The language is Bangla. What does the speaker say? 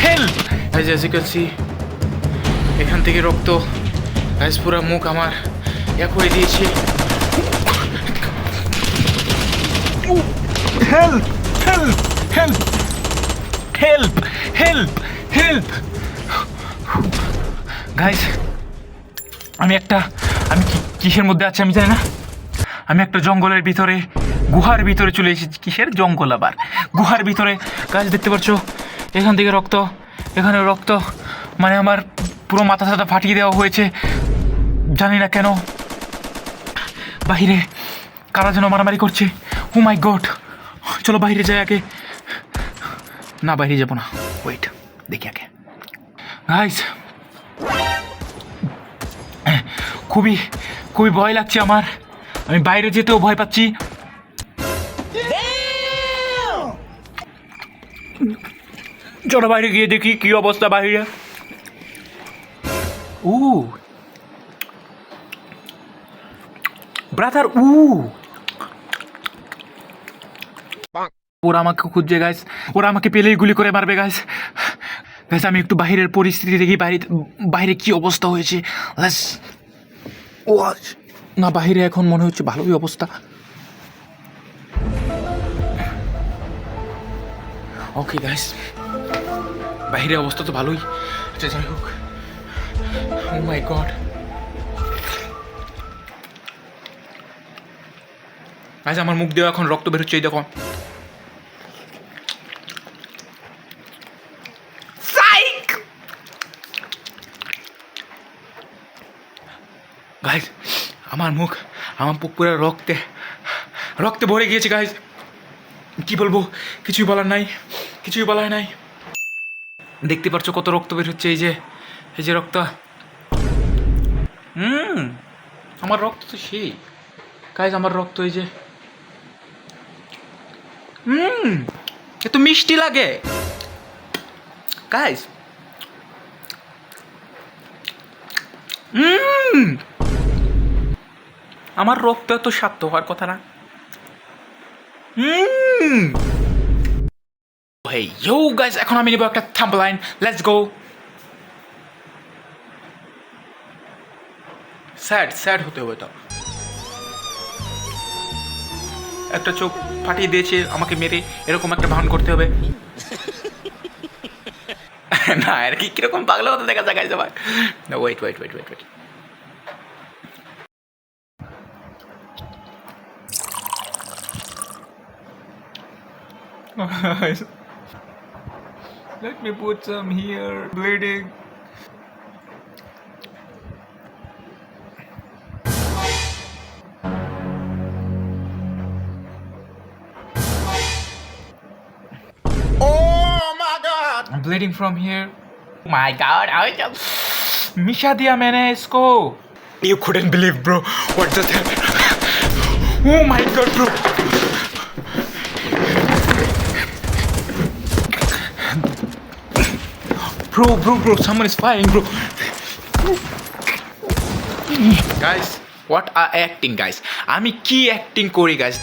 Help guys, as you can see এখান থেকে রক্ত গাইস পুরো মুখ আমার করে দিয়েছে। Help help help help help help guys, আমি কিসের মধ্যে আছি আমি জানি না। আমি একটা জঙ্গলের ভিতরে, গুহার ভিতরে চলে এসেছি। কিসের জঙ্গল আবার, গুহার ভিতরে। গাছ দেখতে পাচ্ছ এখান থেকে রক্ত, এখানে রক্ত, মানে আমার পুরো মাথা সাথা ফাটিয়ে দেওয়া হয়েছে, জানি না কেন। বাহিরে কারা যেন মারামারি করছে। ও মাই গড, চলো বাইরে যাই আগে। না, বাইরে যাবো না, ওয়েট দেখি আগে। গাইস, খুবই খুবই ভয় লাগছে আমার। আমি বাইরে যেতেও ভয় পাচ্ছি। চলো বাইরে গিয়ে দেখি কি অবস্থা বাইরে। ব্রাদার, ওরা আমাকে খুঁজছে গাইস, ওরা আমাকে পেলেই গুলি করে মারবে গাইস। গাইস, আমি একটু বাইরের পরিস্থিতি দেখি, বাইরে কি অবস্থা হয়েছে। না, বাইরে এখন মনে হচ্ছে ভালোই অবস্থা। ওকে গাইস, বাইরে অবস্থা তো ভালোই। আচ্ছা, যাই হোক। ও মাই গড গাইস, আমার মুখ দিয়ে এখন রক্ত বেরোচ্ছে, এই দেখো। গাইস, আমার মুখ পুরো রক্তে ভরে গিয়েছে গাইস। কি বলবো, কিছুই বলার নাই। দেখতে পাচ্ছ কত রক্ত বের হচ্ছে, এই যে রক্ত। আমার রক্ত তো সেই গাইস, আমার রক্ত এই যে। এত মিষ্টি লাগে গাইস। আমার রক্ত এত স্বাদ হওয়ার কথা না। Hey yo guys, এখন আমি নেব একটা থাম্বলাইন। Let's go. স্যাড হতে হবে তো। একটা চোখ ফাটিয়ে দিয়েছে আমাকে মেরে, এরকম একটা ভান করতে হবে। না, আর কি কিরকম পাগলা হতে দেখা যায় গাইস আবার। Wait. Let me put some here, bleeding. Oh my God! I'm bleeding from here. Oh my God! मिशा दिया मैंने इसको. You couldn't believe, bro. What just happened? Oh my God, bro. Bro, someone is firing, bro. Guys, what are acting, guys? আমি কি অ্যাক্টিং করি, guys?